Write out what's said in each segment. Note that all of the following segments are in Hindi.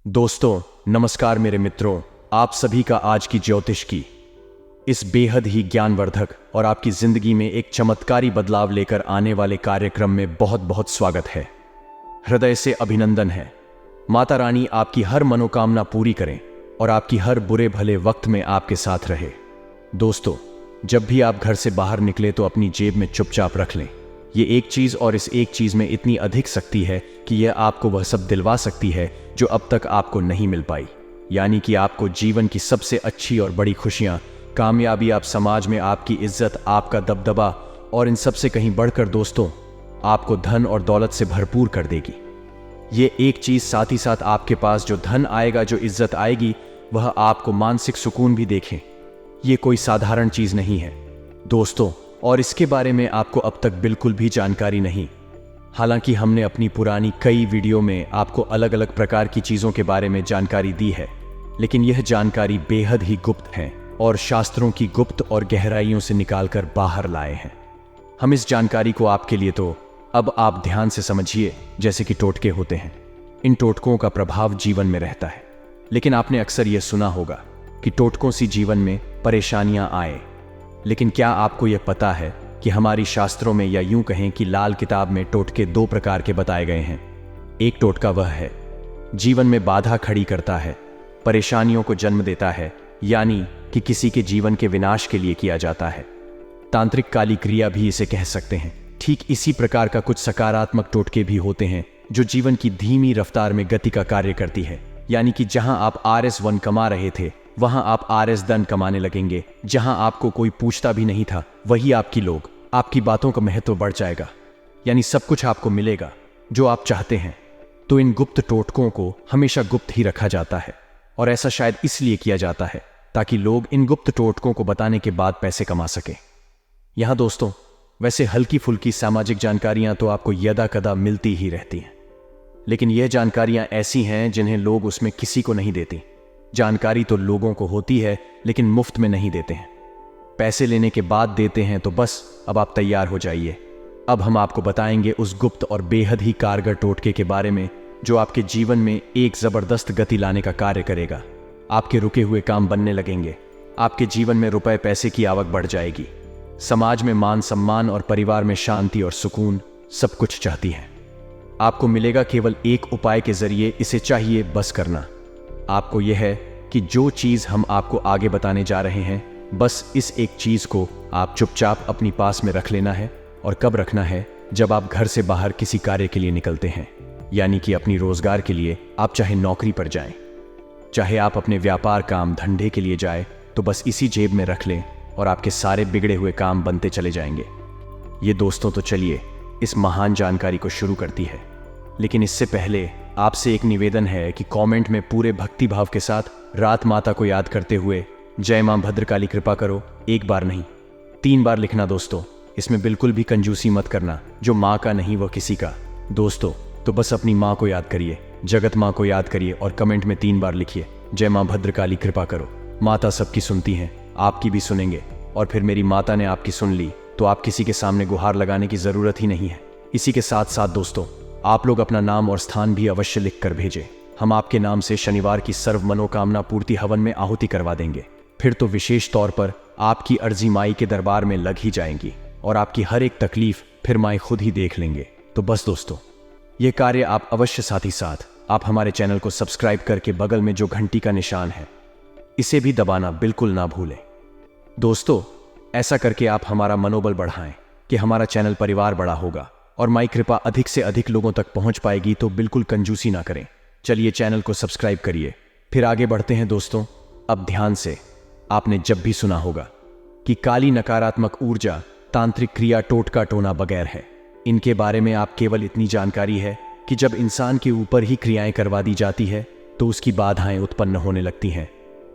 दोस्तों नमस्कार मेरे मित्रों, आप सभी का आज की ज्योतिष की इस बेहद ही ज्ञानवर्धक और आपकी जिंदगी में एक चमत्कारी बदलाव लेकर आने वाले कार्यक्रम में बहुत बहुत स्वागत है। हृदय से अभिनंदन है। माता रानी आपकी हर मनोकामना पूरी करें और आपकी हर बुरे भले वक्त में आपके साथ रहे। दोस्तों, जब भी आप घर से बाहर निकले तो अपनी जेब में चुपचाप रख लें ये एक चीज, और इस एक चीज में इतनी अधिक शक्ति है कि यह आपको वह सब दिलवा सकती है जो अब तक आपको नहीं मिल पाई। यानी कि आपको जीवन की सबसे अच्छी और बड़ी खुशियां, कामयाबी, आप समाज में आपकी इज्जत, आपका दबदबा, और इन सब से कहीं बढ़कर दोस्तों आपको धन और दौलत से भरपूर कर देगी। ये एक चीज साथ ही साथ आपके पास जो धन आएगा, जो इज्जत आएगी, वह आपको मानसिक सुकून भी देखें। ये कोई साधारण चीज नहीं है दोस्तों, और इसके बारे में आपको अब तक बिल्कुल भी जानकारी नहीं। हालांकि हमने अपनी पुरानी कई वीडियो में आपको अलग अलग प्रकार की चीजों के बारे में जानकारी दी है, लेकिन यह जानकारी बेहद ही गुप्त है और शास्त्रों की गुप्त और गहराइयों से निकालकर बाहर लाए हैं। हम इस जानकारी को आपके लिए, तो अब आप ध्यान से समझिए, जैसे कि टोटके होते हैं। इन टोटकों का प्रभाव जीवन में रहता है, लेकिन आपने अक्सर यह सुना होगा कि टोटकों से जीवन में परेशानियां आए। लेकिन क्या आपको यह पता है कि हमारी शास्त्रों में, या यूं कहें कि लाल किताब में, टोटके दो प्रकार के बताए गए हैं। एक टोटका वह है जीवन में बाधा खड़ी करता है, परेशानियों को जन्म देता है, यानी कि किसी के जीवन के विनाश के लिए किया जाता है। तांत्रिक काली क्रिया भी इसे कह सकते हैं। ठीक इसी प्रकार का कुछ सकारात्मक टोटके भी होते हैं जो जीवन की धीमी रफ्तार में गति का कार्य करती है। यानी कि जहां आप RS1 कमा रहे थे, वहां आप RS धन कमाने लगेंगे। जहां आपको कोई पूछता भी नहीं था, वही आपकी लोग, आपकी बातों का महत्व बढ़ जाएगा। यानी सब कुछ आपको मिलेगा जो आप चाहते हैं। तो इन गुप्त टोटकों को हमेशा गुप्त ही रखा जाता है, और ऐसा शायद इसलिए किया जाता है ताकि लोग इन गुप्त टोटकों को बताने के बाद पैसे कमा सके। यहां दोस्तों, वैसे हल्की फुल्की सामाजिक जानकारियां तो आपको यदा कदा मिलती ही रहती हैं, लेकिन यह जानकारियां ऐसी हैं जिन्हें लोग उसमें किसी को नहीं देती। जानकारी तो लोगों को होती है, लेकिन मुफ्त में नहीं देते हैं। पैसे लेने के बाद देते हैं। तो बस अब आप तैयार हो जाइए। अब हम आपको बताएंगे उस गुप्त और बेहद ही कारगर टोटके के बारे में जो आपके जीवन में एक जबरदस्त गति लाने का कार्य करेगा। आपके रुके हुए काम बनने लगेंगे। आपके जीवन में रुपए पैसे की आवक बढ़ जाएगी। समाज में मान सम्मान और परिवार में शांति और सुकून सब कुछ चाहती है। आपको मिलेगा केवल एक उपाय के जरिए। इसे चाहिए बस करना। आपको यह है कि जो चीज हम आपको आगे बताने जा रहे हैं, बस इस एक चीज को आप चुपचाप अपनी पास में रख लेना है। और कब रखना है? जब आप घर से बाहर किसी कार्य के लिए निकलते हैं, यानी कि अपनी रोजगार के लिए। आप चाहे नौकरी पर जाएं, चाहे आप अपने व्यापार काम धंधे के लिए जाएं, तो बस इसी जेब में रख लें और आपके सारे बिगड़े हुए काम बनते चले जाएंगे। ये दोस्तों, तो चलिए इस महान जानकारी को शुरू करती है। लेकिन इससे पहले आपसे एक निवेदन है कि कमेंट में पूरे भक्ति भाव के साथ रात माता को याद करते हुए जय मां भद्रकाली कृपा करो, एक बार नहीं 3 बार लिखना दोस्तों। इसमें बिल्कुल भी कंजूसी मत करना। जो माँ का नहीं वो किसी का। दोस्तों, तो बस अपनी माँ को याद करिए, जगत माँ को याद करिए, और कमेंट में 3 बार लिखिए जय मां भद्रकाली कृपा करो। माता सबकी सुनती हैं, आपकी भी सुनेंगे। और फिर मेरी माता ने आपकी सुन ली तो आप किसी के सामने गुहार लगाने की जरूरत ही नहीं है। इसी के साथ साथ दोस्तों, आप लोग अपना नाम और स्थान भी अवश्य लिख कर भेजें। हम आपके नाम से शनिवार की सर्व मनोकामना पूर्ति हवन में आहुति करवा देंगे। फिर तो विशेष तौर पर आपकी अर्जी माई के दरबार में लग ही जाएंगी, और आपकी हर एक तकलीफ फिर माई खुद ही देख लेंगे। तो बस दोस्तों, ये कार्य आप अवश्य, साथ ही साथ आप हमारे चैनल को सब्सक्राइब करके बगल में जो घंटी का निशान है, इसे भी दबाना बिल्कुल ना भूलें। दोस्तों, ऐसा करके आप हमारा मनोबल बढ़ाएं कि हमारा चैनल परिवार बड़ा होगा और माई कृपा अधिक से अधिक लोगों तक पहुंच पाएगी। तो बिल्कुल कंजूसी ना करें। चलिए चैनल को सब्सक्राइब करिए। फिर आगे बढ़ते हैं दोस्तों। अब ध्यान से, आपने जब भी सुना होगा कि काली नकारात्मक ऊर्जा, तांत्रिक क्रिया, टोटका टोना बगैर है। इनके बारे में आप केवल इतनी जानकारी है कि जब इंसान के ऊपर ही क्रियाएं करवा दी जाती है तो उसकी बाधाएं उत्पन्न होने लगती हैं,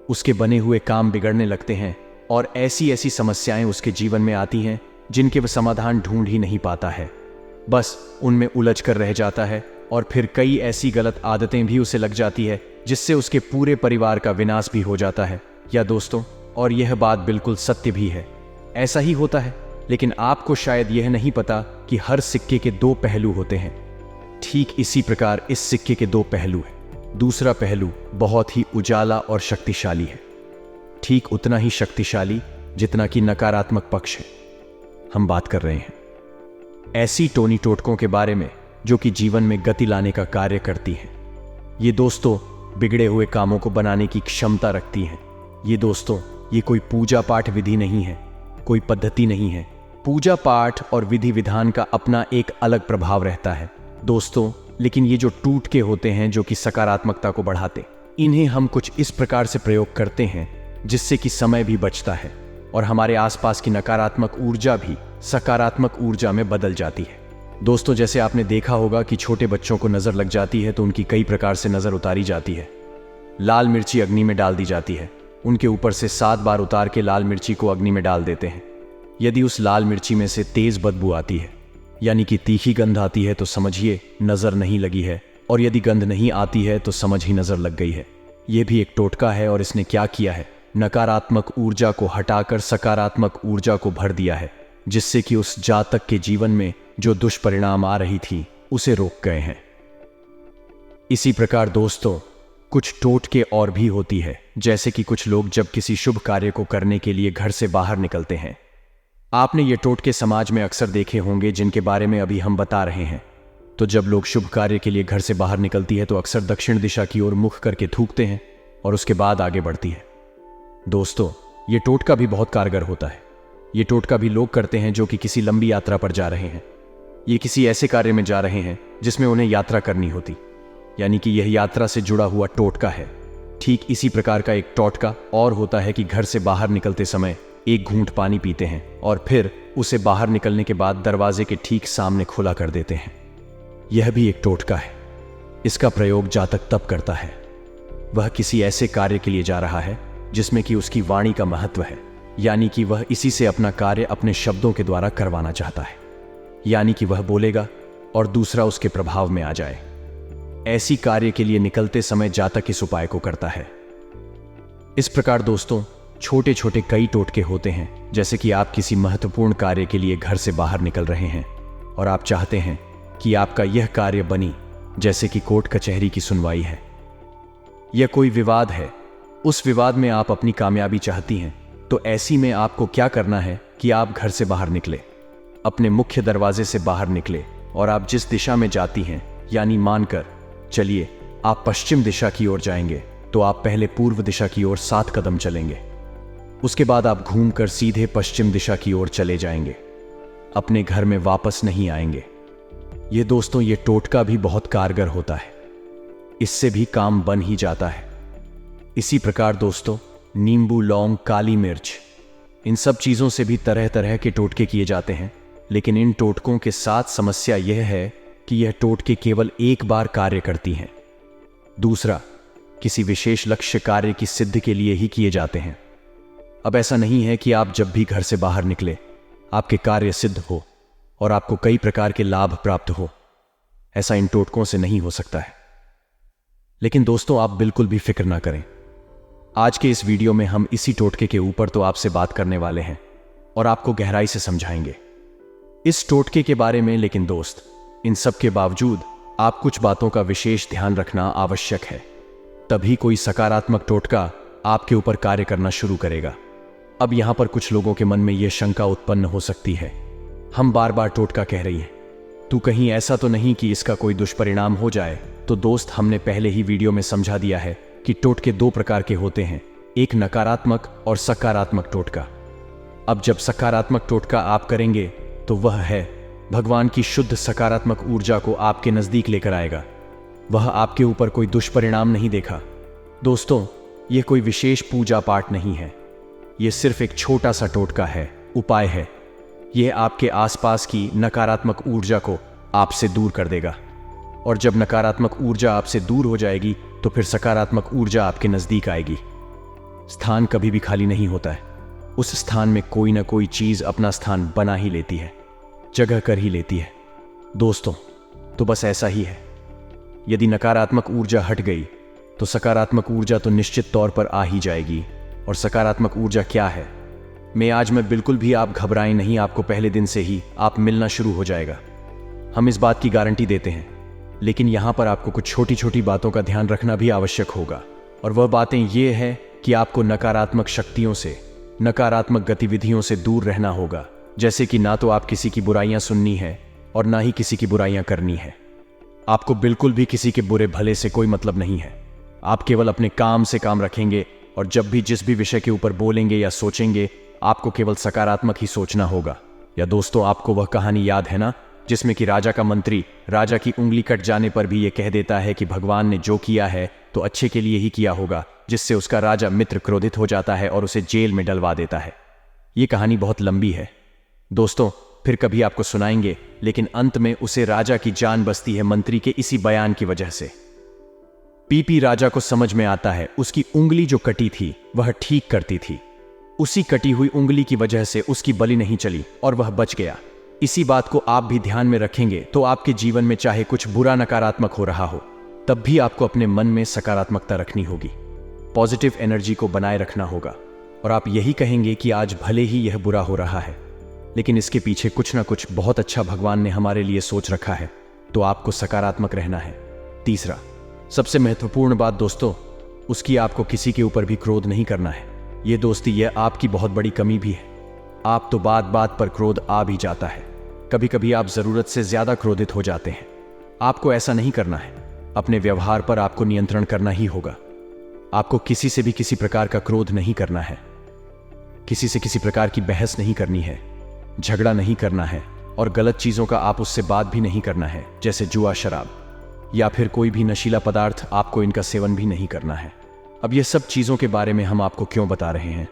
उसके बने हुए काम बिगड़ने लगते हैं, और ऐसी ऐसी समस्याएं उसके जीवन में आती हैं जिनके वह समाधान ढूंढ ही नहीं पाता है। बस उनमें उलझ कर रह जाता है, और फिर कई ऐसी गलत आदतें भी उसे लग जाती है जिससे उसके पूरे परिवार का विनाश भी हो जाता है। या दोस्तों, और यह बात बिल्कुल सत्य भी है, ऐसा ही होता है। लेकिन आपको शायद यह नहीं पता कि हर सिक्के के 2 पहलू होते हैं। ठीक इसी प्रकार इस सिक्के के 2 पहलू हैं। दूसरा पहलू बहुत ही उजाला और शक्तिशाली है, ठीक उतना ही शक्तिशाली जितना कि नकारात्मक पक्ष है। हम बात कर रहे हैं ऐसी टोनी टोटकों के बारे में जो कि जीवन में गति लाने का कार्य करती हैं। ये दोस्तों बिगड़े हुए कामों को बनाने की क्षमता रखती हैं। ये दोस्तों ये कोई पूजा पाठ विधि नहीं है, कोई पद्धति नहीं है। पूजा पाठ और विधि विधान का अपना एक अलग प्रभाव रहता है दोस्तों, लेकिन ये जो टूटके होते हैं जो कि सकारात्मकता को बढ़ाते, इन्हें हम कुछ इस प्रकार से प्रयोग करते हैं जिससे कि समय भी बचता है और हमारे आसपास की नकारात्मक ऊर्जा भी सकारात्मक ऊर्जा में बदल जाती है। दोस्तों जैसे आपने देखा होगा कि छोटे बच्चों को नजर लग जाती है तो उनकी कई प्रकार से नजर उतारी जाती है। लाल मिर्ची अग्नि में डाल दी जाती है, उनके ऊपर से 7 बार उतार के लाल मिर्ची को अग्नि में डाल देते हैं। यदि उस लाल मिर्ची में से तेज बदबू आती है यानी कि तीखी गंध आती है तो समझिए नजर नहीं लगी है, और यदि गंध नहीं आती है तो समझ ही नजर लग गई है। यह भी एक टोटका है और इसने क्या किया है, नकारात्मक ऊर्जा को हटाकर सकारात्मक ऊर्जा को भर दिया है, जिससे कि उस जातक के जीवन में जो दुष्परिणाम आ रही थी उसे रोक गए हैं। इसी प्रकार दोस्तों कुछ टोटके और भी होती है, जैसे कि कुछ लोग जब किसी शुभ कार्य को करने के लिए घर से बाहर निकलते हैं। आपने ये टोटके समाज में अक्सर देखे होंगे जिनके बारे में अभी हम बता रहे हैं। तो जब लोग शुभ कार्य के लिए घर से बाहर निकलती है तो अक्सर दक्षिण दिशा की ओर मुख करके थूकते हैं और उसके बाद आगे बढ़ती है। दोस्तों ये टोटका भी बहुत कारगर होता है। ये टोटका भी लोग करते हैं जो कि किसी लंबी यात्रा पर जा रहे हैं। ये किसी ऐसे कार्य में जा रहे हैं जिसमें उन्हें यात्रा करनी होती, यानी कि यह यात्रा से जुड़ा हुआ टोटका है। ठीक इसी प्रकार का एक टोटका और होता है कि घर से बाहर निकलते समय एक घूंट पानी पीते हैं और फिर उसे बाहर निकलने के बाद दरवाजे के ठीक सामने खुला कर देते हैं। यह भी एक टोटका है। इसका प्रयोग जातक तब करता है वह किसी ऐसे कार्य के लिए जा रहा है जिसमें कि उसकी वाणी का महत्व है, यानी कि वह इसी से अपना कार्य अपने शब्दों के द्वारा करवाना चाहता है, यानी कि वह बोलेगा और दूसरा उसके प्रभाव में आ जाए। ऐसी कार्य के लिए निकलते समय जातक इस उपाय को करता है। इस प्रकार दोस्तों छोटे छोटे कई टोटके होते हैं, जैसे कि आप किसी महत्वपूर्ण कार्य के लिए घर से बाहर निकल रहे हैं और आप चाहते हैं कि आपका यह कार्य बनी, जैसे कि कोर्ट कचहरी की सुनवाई है या कोई विवाद है, उस विवाद में आप अपनी कामयाबी चाहती हैं। तो ऐसी में आपको क्या करना है कि आप घर से बाहर निकले, अपने मुख्य दरवाजे से बाहर निकले और आप जिस दिशा में जाती हैं, यानी मानकर चलिए आप पश्चिम दिशा की ओर जाएंगे, तो आप पहले पूर्व दिशा की ओर 7 कदम चलेंगे। उसके बाद आप घूमकर सीधे पश्चिम दिशा की ओर चले जाएंगे, अपने घर में वापस नहीं आएंगे। ये दोस्तों ये टोटका भी बहुत कारगर होता है, इससे भी काम बन ही जाता है। इसी प्रकार दोस्तों नींबू, लौंग, काली मिर्च, इन सब चीजों से भी तरह तरह के टोटके किए जाते हैं, लेकिन इन टोटकों के साथ समस्या यह है कि यह टोटके केवल एक बार कार्य करती हैं। दूसरा, किसी विशेष लक्ष्य कार्य की सिद्धि के लिए ही किए जाते हैं। अब ऐसा नहीं है कि आप जब भी घर से बाहर निकले आपके कार्य सिद्ध हो और आपको कई प्रकार के लाभ प्राप्त हो। ऐसा इन टोटकों से नहीं हो सकता है। लेकिन दोस्तों आप बिल्कुल भी फिक्र ना करें, आज के इस वीडियो में हम इसी टोटके के ऊपर तो आपसे बात करने वाले हैं और आपको गहराई से समझाएंगे इस टोटके के बारे में। लेकिन दोस्त इन सब के बावजूद आप कुछ बातों का विशेष ध्यान रखना आवश्यक है, तभी कोई सकारात्मक टोटका आपके ऊपर कार्य करना शुरू करेगा। अब यहां पर कुछ लोगों के मन में यह शंका उत्पन्न हो सकती है, हम बार बार टोटका कह रही हैं, तू कहीं ऐसा तो नहीं कि इसका कोई दुष्परिणाम हो जाए। तो दोस्त हमने पहले ही वीडियो में समझा दिया है कि टोटके 2 प्रकार के होते हैं, एक नकारात्मक और सकारात्मक टोटका। अब जब सकारात्मक टोटका आप करेंगे तो वह है भगवान की शुद्ध सकारात्मक ऊर्जा को आपके नजदीक लेकर आएगा। वह आपके ऊपर कोई दुष्परिणाम नहीं देखा। दोस्तों यह कोई विशेष पूजा पाठ नहीं है, यह सिर्फ एक छोटा सा टोटका है, उपाय है। यह आपके आसपास की नकारात्मक ऊर्जा को आपसे दूर कर देगा, और जब नकारात्मक ऊर्जा आपसे दूर हो जाएगी तो फिर सकारात्मक ऊर्जा आपके नजदीक आएगी। स्थान कभी भी खाली नहीं होता है, उस स्थान में कोई ना कोई चीज अपना स्थान बना ही लेती है, जगह कर ही लेती है। दोस्तों तो बस ऐसा ही है, यदि नकारात्मक ऊर्जा हट गई तो सकारात्मक ऊर्जा तो निश्चित तौर पर आ ही जाएगी। और सकारात्मक ऊर्जा क्या है, मैं बिल्कुल भी आप घबराएं नहीं, आपको पहले दिन से ही आप मिलना शुरू हो जाएगा। हम इस बात की गारंटी देते हैं लेकिन यहाँ पर आपको कुछ छोटी छोटी बातों का ध्यान रखना भी आवश्यक होगा, और वह बातें ये है कि आपको नकारात्मक शक्तियों से, नकारात्मक गतिविधियों से दूर रहना होगा। जैसे कि ना तो आप किसी की बुराइयां सुननी है और ना ही किसी की बुराइयां करनी है। आपको बिल्कुल भी किसी के बुरे भले से कोई मतलब नहीं है। आप केवल अपने काम से काम रखेंगे, और जब भी जिस भी विषय के ऊपर बोलेंगे या सोचेंगे, आपको केवल सकारात्मक ही सोचना होगा। या दोस्तों, आपको वह कहानी याद है ना, जिसमें कि राजा का मंत्री राजा की उंगली कट जाने पर भी यह कह देता है कि भगवान ने जो किया है तो अच्छे के लिए ही किया होगा, जिससे उसका राजा मित्र क्रोधित हो जाता है और उसे जेल में डलवा देता है। यह कहानी बहुत लंबी है दोस्तों, फिर कभी आपको सुनाएंगे, लेकिन अंत में उसे राजा की जान बचती है मंत्री के इसी बयान की वजह से। पीपी राजा को समझ में आता है उसकी उंगली जो कटी थी वह ठीक करती थी। उसी कटी हुई उंगली की वजह से उसकी बलि नहीं चली और वह बच गया। इसी बात को आप भी ध्यान में रखेंगे तो आपके जीवन में चाहे कुछ बुरा नकारात्मक हो रहा हो, तब भी आपको अपने मन में सकारात्मकता रखनी होगी, पॉजिटिव एनर्जी को बनाए रखना होगा, और आप यही कहेंगे कि आज भले ही यह बुरा हो रहा है, लेकिन इसके पीछे कुछ ना कुछ बहुत अच्छा भगवान ने हमारे लिए सोच रखा है, तो आपको सकारात्मक रहना है। तीसरा, सबसे महत्वपूर्ण बात दोस्तों, उसकी आपको किसी के ऊपर भी क्रोध नहीं करना है। यह दोस्ती, यह आपकी बहुत बड़ी कमी भी है। आप तो बात बात पर क्रोध आ भी जाता है, कभी कभी आप जरूरत से ज्यादा क्रोधित हो जाते हैं। आपको ऐसा नहीं करना है। अपने व्यवहार पर आपको नियंत्रण करना ही होगा। आपको किसी से भी किसी प्रकार का क्रोध नहीं करना है, किसी से किसी प्रकार की बहस नहीं करनी है, झगड़ा नहीं करना है, और गलत चीजों का आप उससे बात भी नहीं करना है, जैसे जुआ, शराब या फिर कोई भी नशीला पदार्थ। आपको इनका सेवन भी नहीं करना है। अब ये सब चीजों के बारे में हम आपको क्यों बता रहे हैं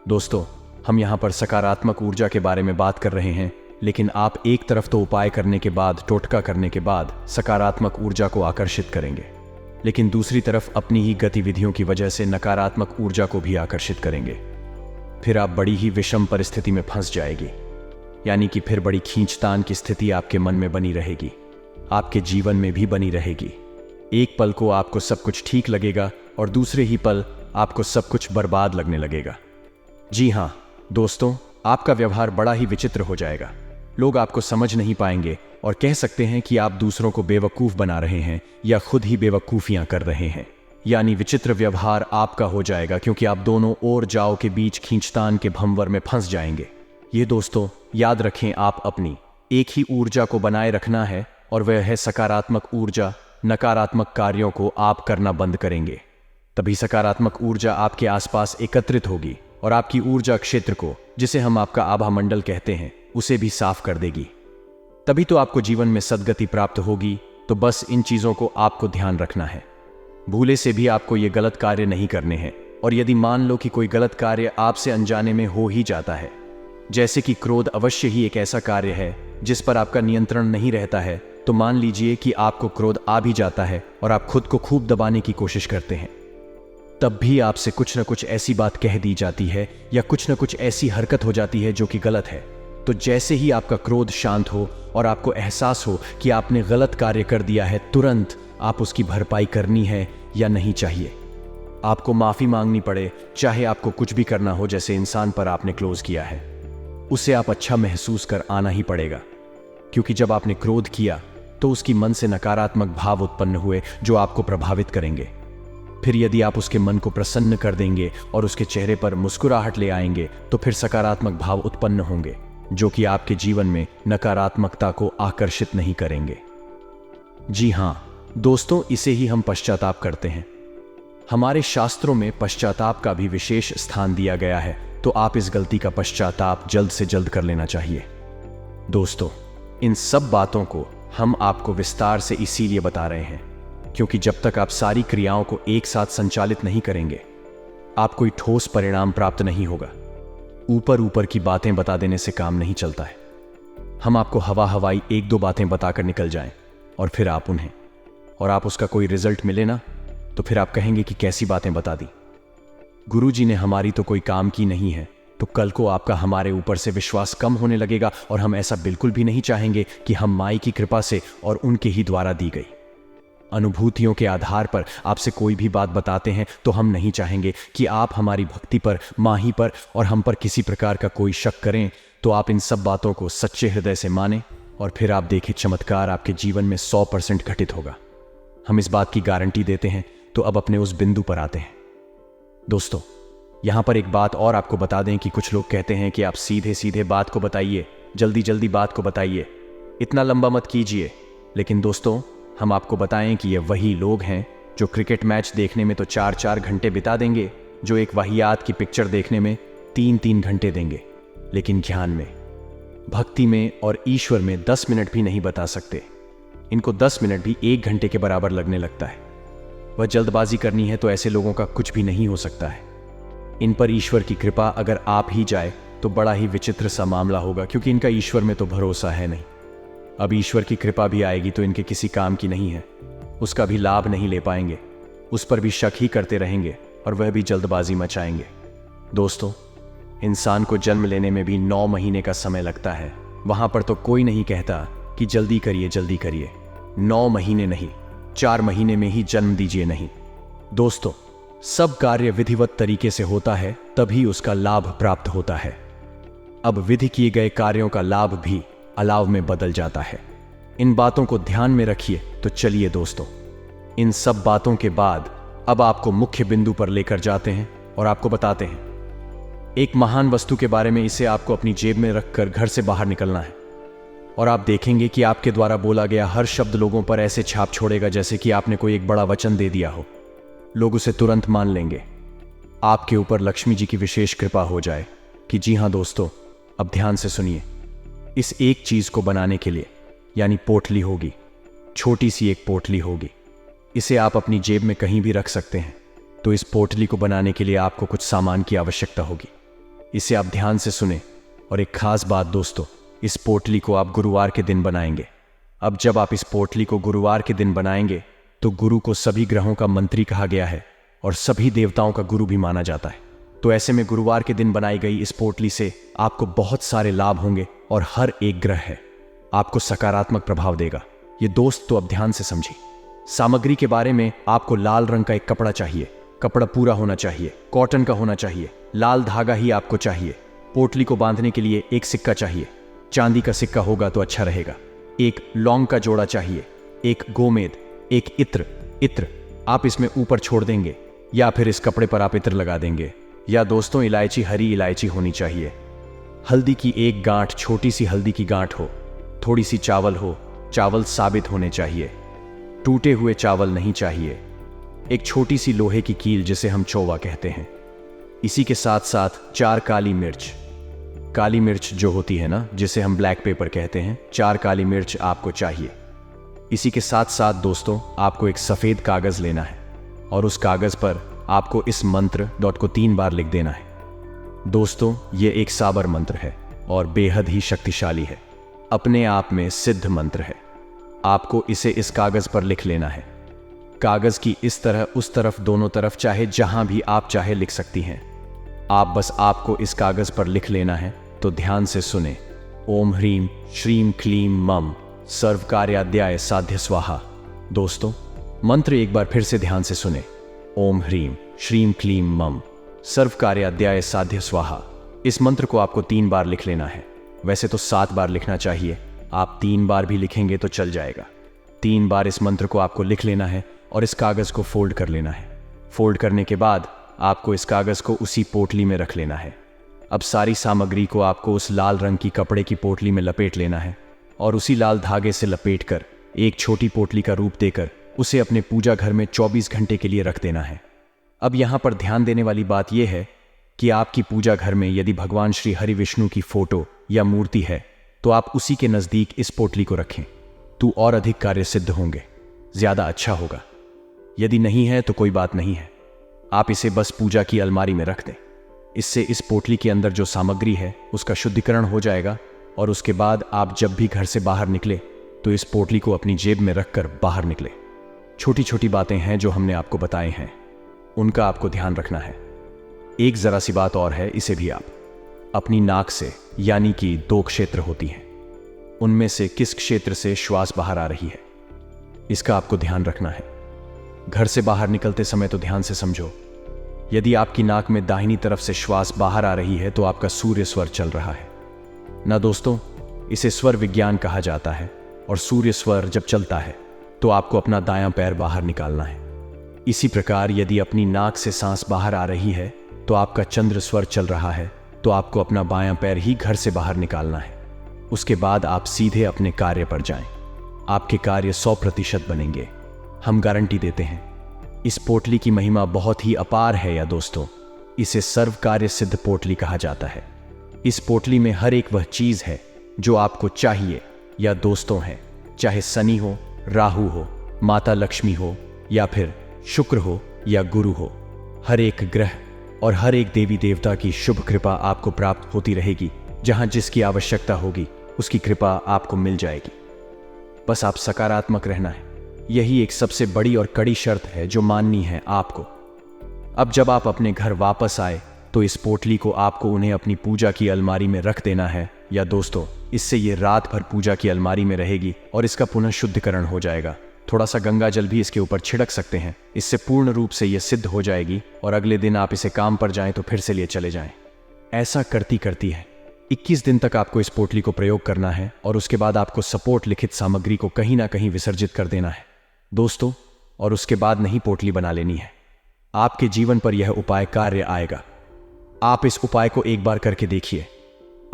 दोस्तों? हम यहाँ पर सकारात्मक ऊर्जा के बारे में बात कर रहे हैं, लेकिन आप एक तरफ तो उपाय करने के बाद, टोटका करने के बाद सकारात्मक ऊर्जा को आकर्षित करेंगे, लेकिन दूसरी तरफ अपनी ही गतिविधियों की वजह से नकारात्मक ऊर्जा को भी आकर्षित करेंगे। फिर आप बड़ी ही विषम परिस्थिति में फंस जाएगी, यानी कि फिर बड़ी खींचतान की स्थिति आपके मन में बनी रहेगी, आपके जीवन में भी बनी रहेगी। एक पल को आपको सब कुछ ठीक लगेगा और दूसरे ही पल आपको सब कुछ बर्बाद लगने लगेगा। जी हाँ दोस्तों, आपका व्यवहार बड़ा ही विचित्र हो जाएगा। लोग आपको समझ नहीं पाएंगे और कह सकते हैं कि आप दूसरों को बेवकूफ बना रहे हैं या खुद ही बेवकूफियां कर रहे हैं। यानी विचित्र व्यवहार आपका हो जाएगा, क्योंकि आप दोनों ओर जाओ के बीच खींचतान के भंवर में फंस जाएंगे। ये दोस्तों याद रखें, आप अपनी एक ही ऊर्जा को बनाए रखना है, और वह है सकारात्मक ऊर्जा। नकारात्मक कार्यों को आप करना बंद करेंगे, तभी सकारात्मक ऊर्जा आपके आसपास एकत्रित होगी और आपकी ऊर्जा क्षेत्र को, जिसे हम आपका आभा मंडल कहते हैं, उसे भी साफ कर देगी। तभी तो आपको जीवन में सद्गति प्राप्त होगी। तो बस इन चीजों को आपको ध्यान रखना है। भूले से भी आपको ये गलत कार्य नहीं करने हैं, और यदि मान लो कि कोई गलत कार्य आपसे अनजाने में हो ही जाता है, जैसे कि क्रोध अवश्य ही एक ऐसा कार्य है जिस पर आपका नियंत्रण नहीं रहता है, तो मान लीजिए कि आपको क्रोध आ भी जाता है और आप खुद को खूब दबाने की कोशिश करते हैं, तब भी आपसे कुछ न कुछ ऐसी बात कह दी जाती है या कुछ न कुछ ऐसी हरकत हो जाती है जो कि गलत है। तो जैसे ही आपका क्रोध शांत हो और आपको एहसास हो कि आपने गलत कार्य कर दिया है, तुरंत आप उसकी भरपाई करनी है या नहीं चाहिए। आपको माफी मांगनी पड़े, चाहे आपको कुछ भी करना हो, जैसे इंसान पर आपने क्लोज किया है, उसे आप अच्छा महसूस कर आना ही पड़ेगा, क्योंकि जब आपने क्रोध किया तो उसकी मन से नकारात्मक भाव उत्पन्न हुए जो आपको प्रभावित करेंगे। फिर यदि आप उसके मन को प्रसन्न कर देंगे और उसके चेहरे पर मुस्कुराहट ले आएंगे, तो फिर सकारात्मक भाव उत्पन्न होंगे जो कि आपके जीवन में नकारात्मकता को आकर्षित नहीं करेंगे। जी हाँ दोस्तों, इसे ही हम पश्चाताप करते हैं। हमारे शास्त्रों में पश्चाताप का भी विशेष स्थान दिया गया है, तो आप इस गलती का पश्चाताप जल्द से जल्द कर लेना चाहिए। दोस्तों, इन सब बातों को हम आपको विस्तार से इसीलिए बता रहे हैं क्योंकि जब तक आप सारी क्रियाओं को एक साथ संचालित नहीं करेंगे, आप कोई ठोस परिणाम प्राप्त नहीं होगा। ऊपर ऊपर की बातें बता देने से काम नहीं चलता है। हम आपको हवाई एक दो बातें बताकर निकल जाएं और फिर आप उन्हें, और आप उसका कोई रिजल्ट मिले ना, तो फिर आप कहेंगे कि कैसी बातें बता दी, गुरुजी ने हमारी तो कोई काम की नहीं है। तो कल को आपका हमारे ऊपर से विश्वास कम होने लगेगा, और हम ऐसा बिल्कुल भी नहीं चाहेंगे कि हम माई की कृपा से और उनके ही द्वारा दी गई अनुभूतियों के आधार पर आपसे कोई भी बात बताते हैं, तो हम नहीं चाहेंगे कि आप हमारी भक्ति पर, माही पर और हम पर किसी प्रकार का कोई शक करें। तो आप इन सब बातों को सच्चे हृदय से माने और फिर आप देखें चमत्कार आपके जीवन में 100% घटित होगा। हम इस बात की गारंटी देते हैं। तो अब अपने उस बिंदु पर आते हैं। दोस्तों, यहां पर एक बात और आपको बता दें कि कुछ लोग कहते हैं कि आप सीधे सीधे बात को बताइए, जल्दी जल्दी बात को बताइए, इतना लंबा मत कीजिए। लेकिन दोस्तों, हम आपको बताएं कि ये वही लोग हैं जो क्रिकेट मैच देखने में तो 4-4 घंटे बिता देंगे, जो एक वाहियात की पिक्चर देखने में 3-3 घंटे देंगे, लेकिन ज्ञान में, भक्ति में और ईश्वर में 10 मिनट भी नहीं बता सकते। इनको 10 मिनट भी 1 घंटे के बराबर लगने लगता है। वह जल्दबाजी करनी है तो ऐसे लोगों का कुछ भी नहीं हो सकता है। इन पर ईश्वर की कृपा अगर आप ही जाए तो बड़ा ही विचित्र सा मामला होगा, क्योंकि इनका ईश्वर में तो भरोसा है नहीं। अब ईश्वर की कृपा भी आएगी तो इनके किसी काम की नहीं है, उसका भी लाभ नहीं ले पाएंगे, उस पर भी शक ही करते रहेंगे और वह भी जल्दबाजी मचाएंगे। दोस्तों, इंसान को जन्म लेने में भी 9 महीने का समय लगता है। वहां पर तो कोई नहीं कहता कि जल्दी करिए जल्दी करिए। 9 महीने नहीं, 4 महीने में ही जन्म दीजिए नहीं। दोस्तों, सब कार्य विधिवत तरीके से होता है तभी उसका लाभ प्राप्त होता है। अब विधि किए गए कार्यों का लाभ भी अलाव में बदल जाता है। इन बातों को ध्यान में रखिए। तो चलिए दोस्तों, इन सब बातों के बाद अब आपको मुख्य बिंदु पर लेकर जाते हैं और आपको बताते हैं एक महान वस्तु के बारे में। इसे आपको अपनी जेब में रखकर घर से बाहर निकलना है और आप देखेंगे कि आपके द्वारा बोला गया हर शब्द लोगों पर ऐसे छाप छोड़ेगा जैसे कि आपने कोई एक बड़ा वचन दे दिया हो। लोग उसे तुरंत मान लेंगे। आपके ऊपर लक्ष्मी जी की विशेष कृपा हो जाए कि जी हां दोस्तों, अब ध्यान से सुनिए। इस एक चीज को बनाने के लिए, यानी पोटली होगी, छोटी सी एक पोटली होगी। इसे आप अपनी जेब में कहीं भी रख सकते हैं। तो इस पोटली को बनाने के लिए आपको कुछ सामान की आवश्यकता होगी। इसे आप ध्यान से सुने। और एक खास बात दोस्तों, इस पोटली को आप गुरुवार के दिन बनाएंगे। अब जब आप इस पोटली को गुरुवार के दिन बनाएंगे तो गुरु को सभी ग्रहों का मंत्री कहा गया है और सभी देवताओं का गुरु भी माना जाता है। तो ऐसे में गुरुवार के दिन बनाई गई इस पोटली से आपको बहुत सारे लाभ होंगे और हर एक ग्रह है आपको सकारात्मक प्रभाव देगा। ये दोस्त तो अब ध्यान से समझिए। सामग्री के बारे में आपको लाल रंग का एक कपड़ा चाहिए। कपड़ा पूरा होना चाहिए, कॉटन का होना चाहिए, लाल धागा ही आपको चाहिए। पोटली को बांधने के लिए एक सिक्का चाहिए, चांदी का सिक्का होगा तो अच्छा रहेगा। एक लौंग का जोड़ा चाहिए, एक गोमेद, एक इत्र आप इसमें ऊपर छोड़ देंगे या फिर इस कपड़े पर आप इत्र लगा देंगे। या दोस्तों, इलायची, हरी इलायची होनी चाहिए। हल्दी की एक गांठ, छोटी सी हल्दी की गांठ हो। थोड़ी सी चावल हो, चावल साबित होने चाहिए, टूटे हुए चावल नहीं चाहिए। एक छोटी सी लोहे की कील जिसे हम चौवा कहते हैं। इसी के साथ साथ 4 काली मिर्च, काली मिर्च जो होती है ना, जिसे हम ब्लैक पेपर कहते हैं, 4 काली मिर्च आपको चाहिए। इसी के साथ साथ दोस्तों, आपको एक सफेद कागज लेना है और उस कागज पर आपको इस मंत्र डॉट को 3 बार लिख देना है। दोस्तों, ये एक साबर मंत्र है और बेहद ही शक्तिशाली है, अपने आप में सिद्ध मंत्र है। आपको इसे इस कागज पर लिख लेना है। कागज की इस तरह, उस तरफ, दोनों तरफ, चाहे जहां भी आप चाहे लिख सकती हैं। आपको इस कागज पर लिख लेना है। तो ध्यान से सुने। ओम ह्रीम श्रीम क्लीम मम सर्व कार्याध्याय साध्य स्वाहा। दोस्तों, मंत्र एक बार फिर से ध्यान से सुने। ओम ह्रीम श्रीम क्लीम मम सर्व कार्याध्याय साध्य स्वाहा। इस मंत्र को आपको 3 बार लिख लेना है। वैसे तो 7 बार लिखना चाहिए, आप 3 बार भी लिखेंगे तो चल जाएगा। 3 बार इस मंत्र को आपको लिख लेना है और इस कागज को फोल्ड कर लेना है। फोल्ड करने के बाद आपको इस कागज को उसी पोटली में रख लेना है। अब सारी सामग्री को आपको उस लाल रंग की कपड़े की पोटली में लपेट लेना है और उसी लाल धागे से लपेटकर एक छोटी पोटली का रूप देकर उसे अपने पूजा घर में 24 घंटे के लिए रख देना है। अब यहां पर ध्यान देने वाली बात यह है कि आपकी पूजा घर में यदि भगवान श्री हरि विष्णु की फोटो या मूर्ति है तो आप उसी के नजदीक इस पोटली को रखें, तो और अधिक कार्य सिद्ध होंगे, ज्यादा अच्छा होगा। यदि नहीं है तो कोई बात नहीं है, आप इसे बस पूजा की अलमारी में रख दें। इससे इस पोटली के अंदर जो सामग्री है उसका शुद्धिकरण हो जाएगा और उसके बाद आप जब भी घर से बाहर निकले तो इस पोटली को अपनी जेब में रखकर बाहर निकले। छोटी छोटी बातें हैं जो हमने आपको बताए हैं, उनका आपको ध्यान रखना है। एक जरा सी बात और है, इसे भी आप अपनी नाक से, यानी कि 2 क्षेत्र होती हैं, उनमें से किस क्षेत्र से श्वास बाहर आ रही है, इसका आपको ध्यान रखना है। घर से बाहर निकलते समय तो ध्यान से समझो, यदि आपकी नाक में दाहिनी तरफ से श्वास बाहर आ रही है तो आपका सूर्य स्वर चल रहा है ना दोस्तों। इसे स्वर विज्ञान कहा जाता है और सूर्य स्वर जब चलता है तो आपको अपना दायां पैर बाहर निकालना है। इसी प्रकार यदि अपनी नाक से सांस बाहर आ रही है तो आपका चंद्र स्वर चल रहा है तो आपको अपना बायां पैर ही घर से बाहर निकालना है। उसके बाद आप सीधे अपने कार्य पर जाएं। आपके कार्य 100% बनेंगे, हम गारंटी देते हैं। इस पोटली की महिमा बहुत ही अपार है या दोस्तों, इसे सर्व कार्य सिद्ध पोटली कहा जाता है। इस पोटली में हर एक वह चीज है जो आपको चाहिए या दोस्तों है, चाहे शनि हो, राहु हो, माता लक्ष्मी हो या फिर शुक्र हो या गुरु हो। हर एक ग्रह और हर एक देवी देवता की शुभ कृपा आपको प्राप्त होती रहेगी। जहां जिसकी आवश्यकता होगी उसकी कृपा आपको मिल जाएगी। बस आप सकारात्मक रहना है, यही एक सबसे बड़ी और कड़ी शर्त है जो माननी है आपको। अब जब आप अपने घर वापस आए तो इस पोटली को आपको उन्हें अपनी पूजा की अलमारी में रख देना है या दोस्तों, इससे ये रात भर पूजा की अलमारी में रहेगी और इसका पुनः शुद्धिकरण हो जाएगा। थोड़ा सा गंगा जल भी इसके ऊपर छिड़क सकते हैं, इससे पूर्ण रूप से ये सिद्ध हो जाएगी और अगले दिन आप इसे काम पर जाएं तो फिर से लिए चले जाएं। ऐसा करती है 21 दिन तक आपको इस पोटली को प्रयोग करना है और उसके बाद आपको सपोर्ट लिखित सामग्री को कहीं ना कहीं विसर्जित कर देना है दोस्तों, और उसके बाद नहीं पोटली बना लेनी है। आपके जीवन पर यह उपाय कार्य आएगा। आप इस उपाय को एक बार करके देखिए।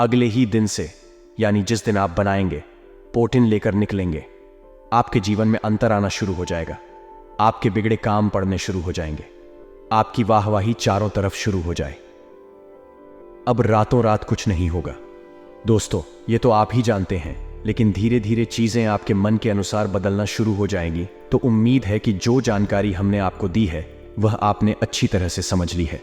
अगले ही दिन से यानी जिस दिन आप बनाएंगे, पोटिन लेकर निकलेंगे, आपके जीवन में अंतर आना शुरू हो जाएगा। आपके बिगड़े काम पड़ने शुरू हो जाएंगे, आपकी वाहवाही चारों तरफ शुरू हो जाए। अब रातों रात कुछ नहीं होगा दोस्तों, ये तो आप ही जानते हैं, लेकिन धीरे धीरे चीजें आपके मन के अनुसार बदलना शुरू हो जाएंगी। तो उम्मीद है कि जो जानकारी हमने आपको दी है वह आपने अच्छी तरह से समझ ली है।